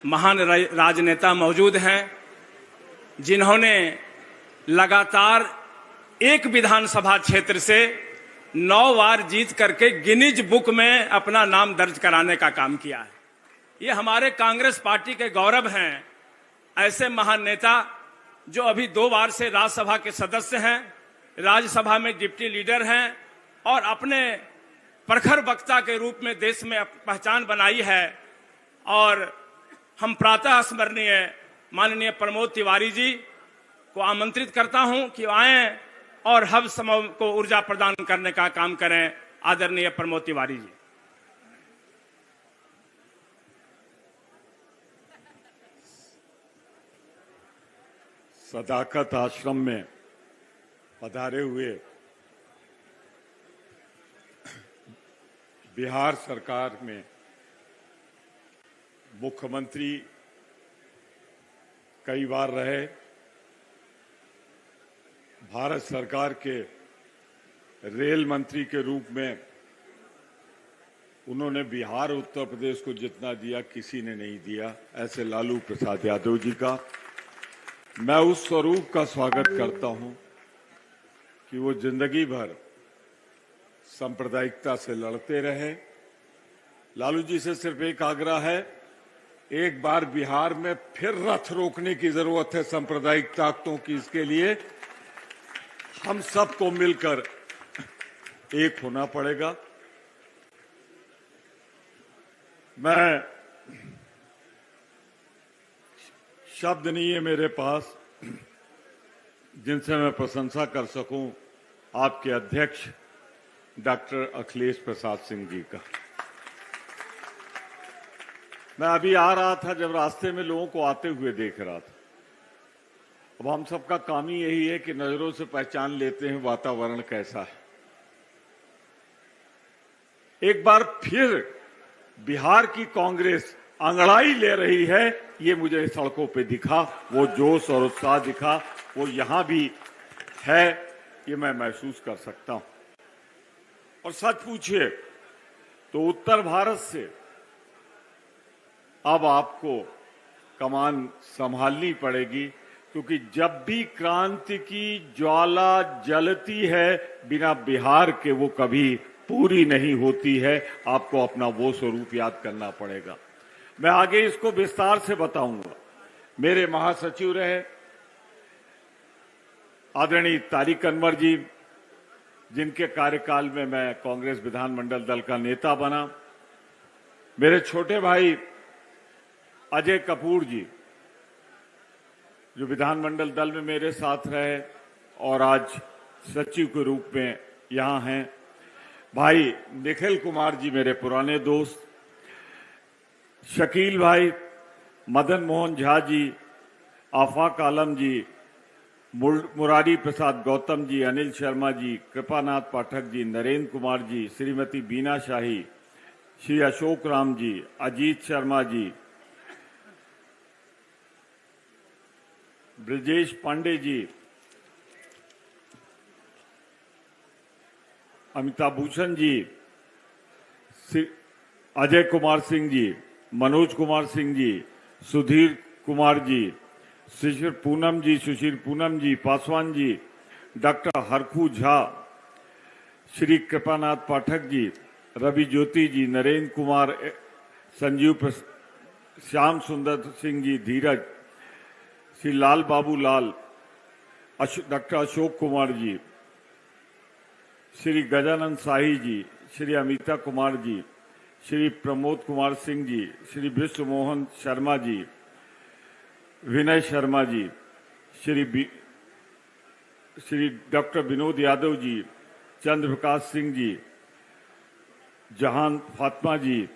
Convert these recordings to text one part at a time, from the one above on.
महान राजनेता मौजूद हैं जिन्होंने लगातार एक विधानसभा क्षेत्र से 9 बार जीत करके गिनीज बुक में अपना नाम दर्ज कराने का काम किया है। ये हमारे कांग्रेस पार्टी के गौरव हैं। ऐसे महान नेता जो अभी 2 बार से राज्यसभा के सदस्य हैं, राज्यसभा में डिप्टी लीडर हैं और अपने प्रखर वक्ता के रूप में देश में पहचान बनाई है। और हम प्रातः स्मरणीय माननीय प्रमोद तिवारी जी को आमंत्रित करता हूं कि आएं और हम समूह को ऊर्जा प्रदान करने का काम करें। आदरणीय प्रमोद तिवारी जी। सदाकत आश्रम में पधारे हुए बिहार सरकार में मुख्यमंत्री कई बार रहे, भारत सरकार के रेल मंत्री के रूप में उन्होंने बिहार उत्तर प्रदेश को जितना दिया किसी ने नहीं दिया, ऐसे लालू प्रसाद यादव जी का मैं उस स्वरूप का स्वागत करता हूं कि वो जिंदगी भर सांप्रदायिकता से लड़ते रहे। लालू जी से सिर्फ एक आग्रह है, एक बार बिहार में फिर रथ रोकने की जरूरत है सांप्रदायिक ताकतों की। इसके लिए हम सबको मिलकर एक होना पड़ेगा। मैं शब्द नहीं है मेरे पास जिनसे मैं प्रशंसा कर सकूं आपके अध्यक्ष डॉक्टर अखिलेश प्रसाद सिंह जी का। मैं अभी आ रहा था, जब रास्ते में लोगों को आते हुए देख रहा था। अब हम सबका काम ही यही है कि नजरों से पहचान लेते हैं वातावरण कैसा है। एक बार फिर बिहार की कांग्रेस अंगड़ाई ले रही है, ये मुझे सड़कों पे दिखा। वो जोश और उत्साह दिखा, वो यहां भी है, ये मैं महसूस कर सकता हूं। और सच पूछिए तो उत्तर भारत से अब आपको कमान संभालनी पड़ेगी, क्योंकि जब भी क्रांति की ज्वाला जलती है बिना बिहार के वो कभी पूरी नहीं होती है। आपको अपना वो स्वरूप याद करना पड़ेगा। मैं आगे इसको विस्तार से बताऊंगा। मेरे महासचिव रहे आदरणीय तारिक अनवर जी, जिनके कार्यकाल में मैं कांग्रेस विधानमंडल दल का नेता बना। मेरे छोटे भाई अजय कपूर जी, जो विधानमंडल दल में मेरे साथ रहे और आज सचिव के रूप में यहां हैं। भाई निखिल कुमार जी, मेरे पुराने दोस्त। शकील भाई, मदन मोहन झा जी, आफाक आलम जी, मुरारी प्रसाद गौतम जी, अनिल शर्मा जी, कृपानाथ पाठक जी, नरेंद्र कुमार जी, श्रीमती बीना शाही, श्री अशोक राम जी, अजीत शर्मा जी, ब्रजेश पांडे जी, अमिताभ भूषण जी, अजय कुमार सिंह जी, मनोज कुमार सिंह जी, सुधीर कुमार जी, शिशिर पूनम जी, सुशील पूनम जी, पासवान जी, डॉक्टर हरखू झा, श्री कृपानाथ पाठक जी, रवि ज्योति जी, नरेंद्र कुमार, संजीव, श्याम सुंदर सिंह जी, धीरज, श्री लाल बाबू लाल, डॉक्टर अशोक कुमार जी, श्री गजानंद शाही जी, श्री अमिता कुमार जी, श्री प्रमोद कुमार सिंह जी, श्री विश्व मोहन शर्मा जी, विनय शर्मा जी, श्री डॉक्टर विनोद यादव जी, चंद्र प्रकाश सिंह जी, जहान फातिमा जी,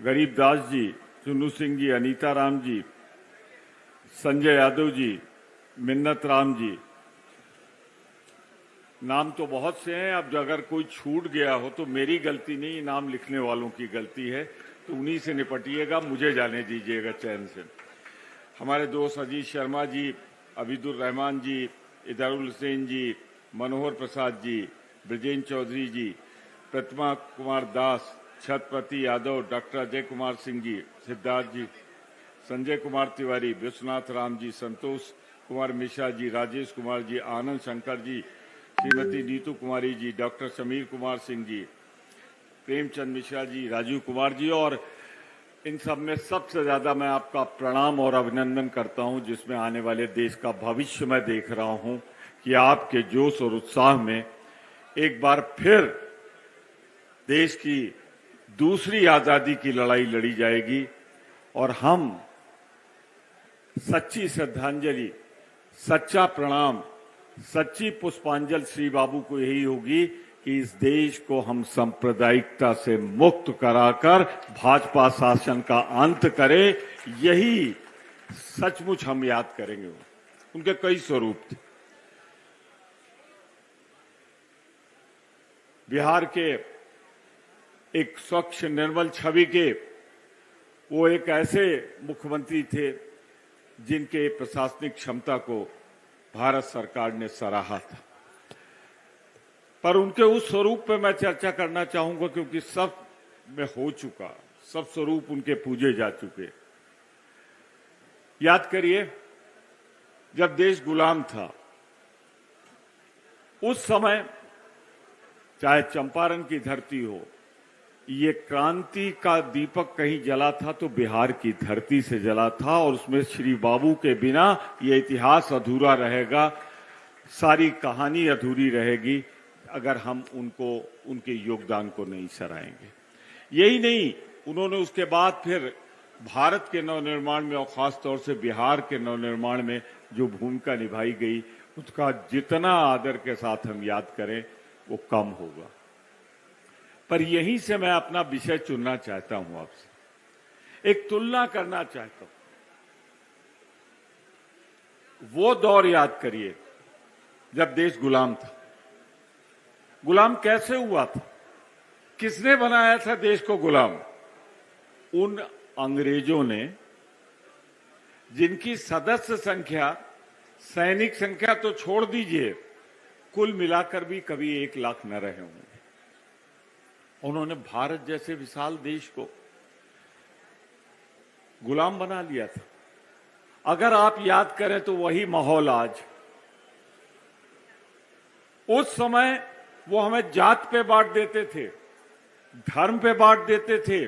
गरीब दास जी, चुन्नू सिंह जी, अनीता राम जी, संजय यादव जी, मिन्नत राम जी। नाम तो बहुत से हैं, अब अगर कोई छूट गया हो तो मेरी गलती नहीं, नाम लिखने वालों की गलती है, तो उन्हीं से निपटिएगा, मुझे जाने दीजिएगा चैन से। हमारे दोस्त अजीत शर्मा जी, अबीदुर रहमान जी, इदारुल हुसैन जी, मनोहर प्रसाद जी, ब्रजेंद्र चौधरी जी, प्रतिमा कुमार दास, छत्रपति यादव, डॉक्टर अजय कुमार सिंह जी, सिद्धार्थ जी, संजय कुमार तिवारी, विश्वनाथ राम जी, संतोष कुमार मिश्रा जी, राजेश कुमार जी, आनंद शंकर जी, श्रीमती नीतू कुमारी जी, डॉक्टर समीर कुमार सिंह जी, प्रेमचंद मिश्रा जी, राजीव कुमार जी, और इन सब में सबसे ज्यादा मैं आपका प्रणाम और अभिनंदन करता हूं, जिसमें आने वाले देश का भविष्य मैं देख रहा हूं कि आपके जोश और उत्साह में एक बार फिर देश की दूसरी आजादी की लड़ाई लड़ी जाएगी और हम सच्ची श्रद्धांजलि, सच्चा प्रणाम, सच्ची पुष्पांजलि श्री बाबू को यही होगी कि इस देश को हम सांप्रदायिकता से मुक्त कराकर भाजपा शासन का अंत करें। यही सचमुच हम याद करेंगे। उनके कई स्वरूप थे। बिहार के एक स्वच्छ निर्मल छवि के वो एक ऐसे मुख्यमंत्री थे जिनके प्रशासनिक क्षमता को भारत सरकार ने सराहा था। पर उनके उस स्वरूप पे मैं चर्चा करना चाहूंगा क्योंकि सब में हो चुका, सब स्वरूप उनके पूजे जा चुके। याद करिए, जब देश गुलाम था उस समय चाहे चंपारण की धरती हो, ये क्रांति का दीपक कहीं जला था तो बिहार की धरती से जला था और उसमें श्री बाबू के बिना ये इतिहास अधूरा रहेगा, सारी कहानी अधूरी रहेगी अगर हम उनके योगदान को नहीं सराहेंगे। यही नहीं, उन्होंने उसके बाद फिर भारत के नवनिर्माण में और खास तौर से बिहार के नवनिर्माण में जो भूमिका निभाई गई, उसका जितना आदर के साथ हम याद करें वो कम होगा। पर यहीं से मैं अपना विषय चुनना चाहता हूं, आपसे एक तुलना करना चाहता हूं। वो दौर याद करिए जब देश गुलाम था। गुलाम कैसे हुआ था? किसने बनाया था देश को गुलाम? उन अंग्रेजों ने जिनकी सदस्य संख्या, सैनिक संख्या तो छोड़ दीजिए, कुल मिलाकर भी कभी 1 लाख न रहे होंगे। उन्होंने भारत जैसे विशाल देश को गुलाम बना लिया था। अगर आप याद करें तो वही माहौल आज, उस समय वो हमें जात पे बांट देते थे, धर्म पे बांट देते थे,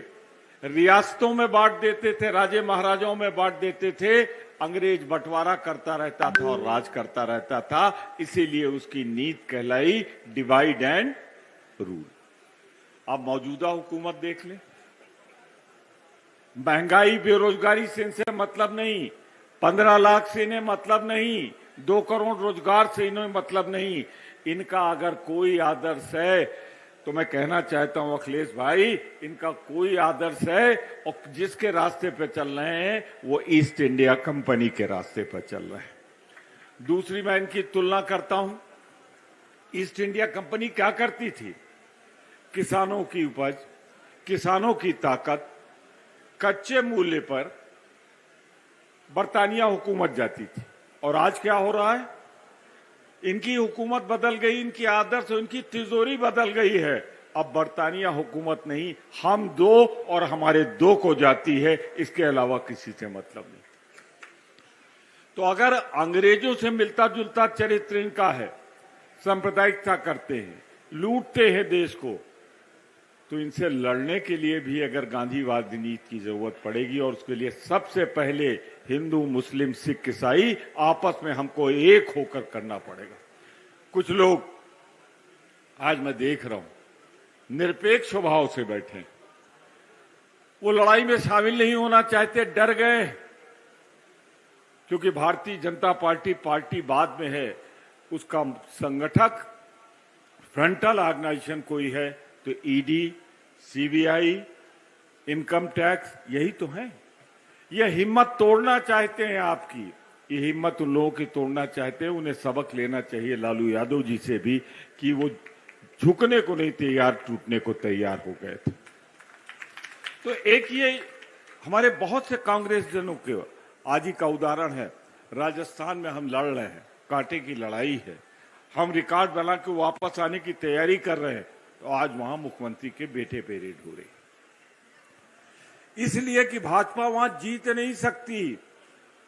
रियासतों में बांट देते थे, राजे महाराजाओं में बांट देते थे। अंग्रेज बंटवारा करता रहता था और राज करता रहता था, इसीलिए उसकी नीति कहलाई डिवाइड एंड रूल। आप मौजूदा हुकूमत देख लें, महंगाई बेरोजगारी से इनसे मतलब नहीं, 15 लाख से इन्हें मतलब नहीं, 2 करोड़ रोजगार से इन्हें मतलब नहीं। इनका अगर कोई आदर्श है तो मैं कहना चाहता हूं अखिलेश भाई, इनका कोई आदर्श है और जिसके रास्ते पे चल रहे हैं वो ईस्ट इंडिया कंपनी के रास्ते पर चल रहे हैं। दूसरी मैं इनकी तुलना करता हूं, ईस्ट इंडिया कंपनी क्या करती थी? किसानों की उपज, किसानों की ताकत, कच्चे मूल्य पर बरतानिया हुकूमत जाती थी। और आज क्या हो रहा है? इनकी हुकूमत बदल गई, इनकी आदर्श, इनकी तिजोरी बदल गई है। अब बरतानिया हुकूमत नहीं, हम 2 और हमारे 2 को जाती है, इसके अलावा किसी से मतलब नहीं। तो अगर अंग्रेजों से मिलता जुलता चरित्र इनका है, सांप्रदायिकता करते हैं, लूटते हैं देश को, तो इनसे लड़ने के लिए भी अगर गांधीवादी नीति की जरूरत पड़ेगी और उसके लिए सबसे पहले हिंदू, मुस्लिम, सिख, ईसाई आपस में हमको एक होकर करना पड़ेगा। कुछ लोग आज मैं देख रहा हूं निरपेक्ष स्वभाव से बैठे, वो लड़ाई में शामिल नहीं होना चाहते, डर गए, क्योंकि भारतीय जनता पार्टी बाद में है, उसका संगठक फ्रंटल ऑर्गेनाइजेशन कोई है तो ईडी, सीबीआई, इनकम टैक्स, यही तो है। ये हिम्मत तोड़ना चाहते हैं आपकी, ये हिम्मत उन लोगों की तोड़ना चाहते हैं। उन्हें सबक लेना चाहिए लालू यादव जी से भी कि वो झुकने को नहीं तैयार, टूटने को तैयार हो गए थे। तो एक ये हमारे बहुत से कांग्रेस जनों के आज ही का उदाहरण है। राजस्थान में हम लड़ रहे हैं, कांटे की लड़ाई है, हम रिकॉर्ड बना के वापस आने की तैयारी कर रहे हैं, तो आज वहां मुख्यमंत्री के बेटे पे रेड हो रही। इसलिए कि भाजपा वहां जीत नहीं सकती,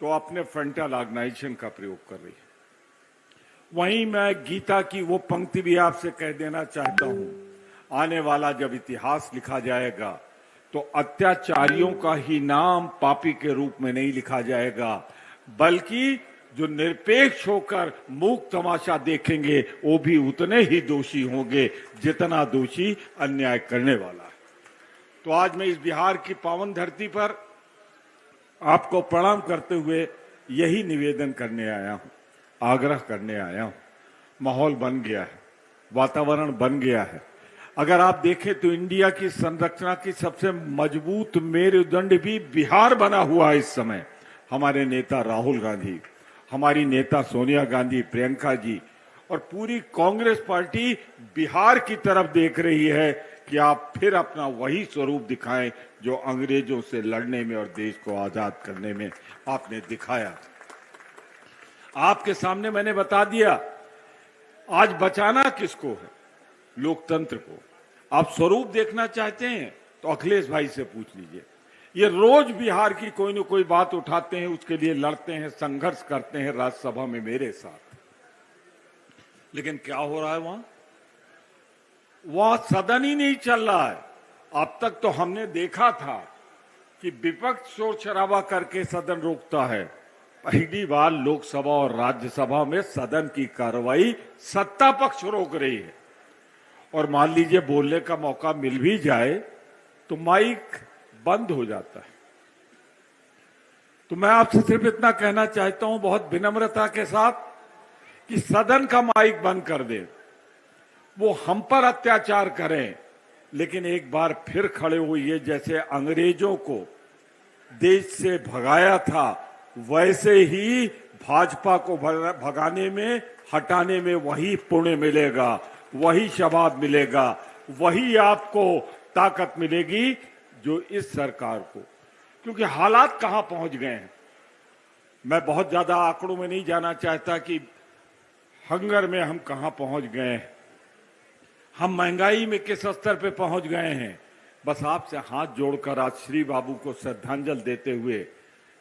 तो अपने फ्रंटल ऑर्गेनाइजेशन का प्रयोग कर रही है। वहीं मैं गीता की वो पंक्ति भी आपसे कह देना चाहता हूं, आने वाला जब इतिहास लिखा जाएगा तो अत्याचारियों का ही नाम पापी के रूप में नहीं लिखा जाएगा, बल्कि जो निरपेक्ष होकर मूक तमाशा देखेंगे वो भी उतने ही दोषी होंगे जितना दोषी अन्याय करने वाला है। तो आज मैं इस बिहार की पावन धरती पर आपको प्रणाम करते हुए यही निवेदन करने आया हूं, आग्रह करने आया हूं। माहौल बन गया है, वातावरण बन गया है। अगर आप देखें तो इंडिया की संरचना की सबसे मजबूत मेरुदंड भी बिहार बना हुआ है इस समय। हमारे नेता राहुल गांधी, हमारी नेता सोनिया गांधी, प्रियंका जी और पूरी कांग्रेस पार्टी बिहार की तरफ देख रही है कि आप फिर अपना वही स्वरूप दिखाएं जो अंग्रेजों से लड़ने में और देश को आजाद करने में आपने दिखाया। आपके सामने मैंने बता दिया, आज बचाना किसको है? लोकतंत्र को। आप स्वरूप देखना चाहते हैं तो अखिलेश भाई से पूछ लीजिए। ये रोज बिहार की कोई न कोई बात उठाते हैं, उसके लिए लड़ते हैं, संघर्ष करते हैं राज्यसभा में मेरे साथ। लेकिन क्या हो रहा है वहां सदन ही नहीं चल रहा है। अब तक तो हमने देखा था कि विपक्ष शोर शराबा करके सदन रोकता है। पहली बार लोकसभा और राज्यसभा में सदन की कार्रवाई सत्ता पक्ष रोक रही है। और मान लीजिए बोलने का मौका मिल भी जाए तो माइक बंद हो जाता है। तो मैं आपसे सिर्फ इतना कहना चाहता हूं बहुत विनम्रता के साथ कि सदन का माइक बंद कर दें। वो हम पर अत्याचार करें, लेकिन एक बार फिर खड़े हुए जैसे अंग्रेजों को देश से भगाया था वैसे ही भाजपा को भगाने में, हटाने में वही पुण्य मिलेगा, वही शबाब मिलेगा, वही आपको ताकत मिलेगी जो इस सरकार को। क्योंकि हालात कहां पहुंच गए हैं, मैं बहुत ज्यादा आंकड़ों में नहीं जाना चाहता कि हंगर में हम कहां पहुंच गए हैं, हम महंगाई में किस स्तर पे पहुंच गए हैं। बस आपसे हाथ जोड़कर आज श्री बाबू को श्रद्धांजलि देते हुए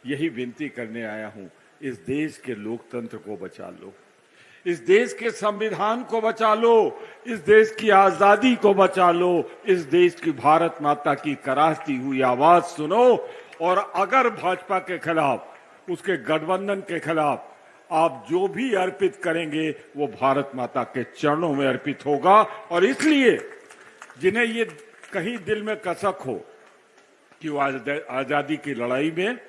यही विनती करने आया हूं, इस देश के लोकतंत्र को बचा लो, इस देश के संविधान को बचा लो, इस देश की आजादी को बचा लो, इस देश की भारत माता की कराहती हुई आवाज सुनो। और अगर भाजपा के खिलाफ, उसके गठबंधन के खिलाफ आप जो भी अर्पित करेंगे वो भारत माता के चरणों में अर्पित होगा। और इसलिए जिन्हें ये कहीं दिल में कसक हो कि वो आजादी की लड़ाई में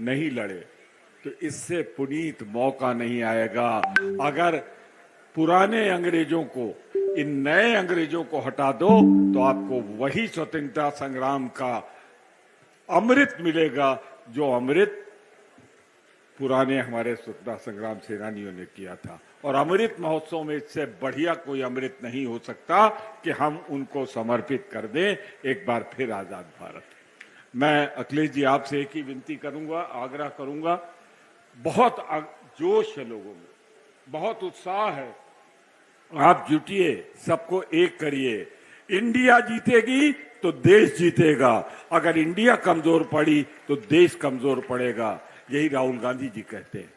नहीं लड़े, तो इससे पुनीत मौका नहीं आएगा। अगर पुराने अंग्रेजों को, इन नए अंग्रेजों को हटा दो तो आपको वही स्वतंत्रता संग्राम का अमृत मिलेगा जो अमृत पुराने हमारे स्वतंत्रता संग्राम सेनानियों ने किया था। और अमृत महोत्सव में इससे बढ़िया कोई अमृत नहीं हो सकता कि हम उनको समर्पित कर दें एक बार फिर आजाद भारत। मैं अखिलेश जी आपसे एक ही विनती करूंगा, आग्रह करूंगा, बहुत जोश है लोगों में, बहुत उत्साह है, आप जुटिए, सबको एक करिए। इंडिया जीतेगी तो देश जीतेगा, अगर इंडिया कमजोर पड़ी तो देश कमजोर पड़ेगा। यही राहुल गांधी जी कहते हैं।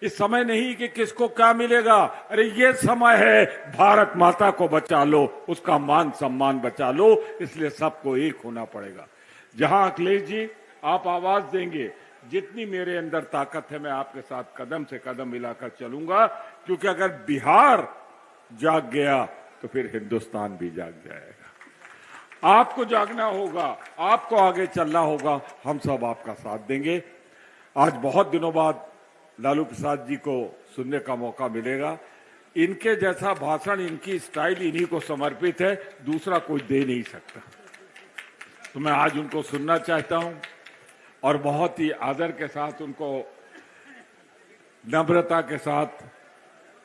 इस समय नहीं कि किसको क्या मिलेगा, अरे ये समय है भारत माता को बचा लो, उसका मान सम्मान बचा लो, इसलिए सबको एक होना पड़ेगा। जहां अखिलेश जी आप आवाज देंगे, जितनी मेरे अंदर ताकत है मैं आपके साथ कदम से कदम मिलाकर चलूंगा, क्योंकि अगर बिहार जाग गया तो फिर हिंदुस्तान भी जाग जाएगा। आपको जागना होगा, आपको आगे चलना होगा, हम सब आपका साथ देंगे। आज बहुत दिनों बाद लालू प्रसाद जी को सुनने का मौका मिलेगा। इनके जैसा भाषण, इनकी स्टाइल इन्हीं को समर्पित है, दूसरा कोई दे नहीं सकता। तो मैं आज उनको सुनना चाहता हूं और बहुत ही आदर के साथ, उनको नम्रता के साथ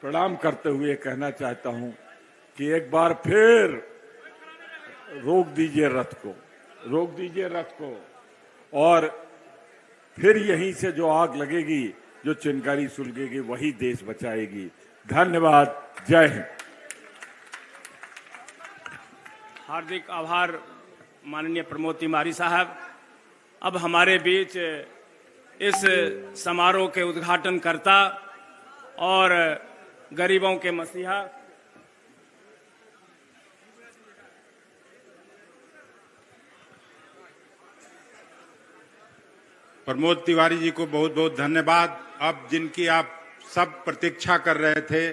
प्रणाम करते हुए कहना चाहता हूं कि एक बार फिर रोक दीजिए रथ को, रोक दीजिए रथ को, और फिर यहीं से जो आग लगेगी, जो चिंगारी सुलगेगी, वही देश बचाएगी। धन्यवाद, जय हिंद। हार्दिक आभार माननीय प्रमोद तिवारी साहब। अब हमारे बीच इस समारोह के उद्घाटनकर्ता और गरीबों के मसीहा प्रमोद तिवारी जी को बहुत बहुत धन्यवाद। अब जिनकी आप सब प्रतीक्षा कर रहे थे,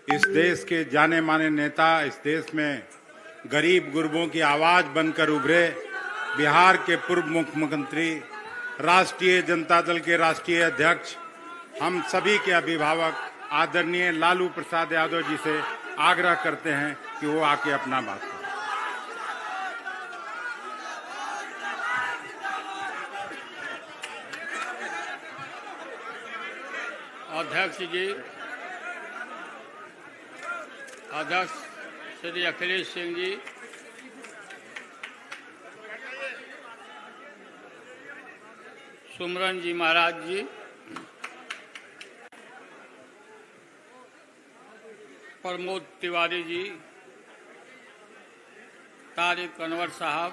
इस देश के जाने माने नेता, इस देश में गरीब गुरबों की आवाज बनकर उभरे, बिहार के पूर्व मुख्यमंत्री, राष्ट्रीय जनता दल के राष्ट्रीय अध्यक्ष, हम सभी के अभिभावक आदरणीय लालू प्रसाद यादव जी से आग्रह करते हैं कि वो आके अपना बात करें। अध्यक्ष जी, अध्यक्ष श्री अखिलेश सिंह जी, सुमरन जी महाराज जी, प्रमोद तिवारी जी, तारिक अनवर साहब,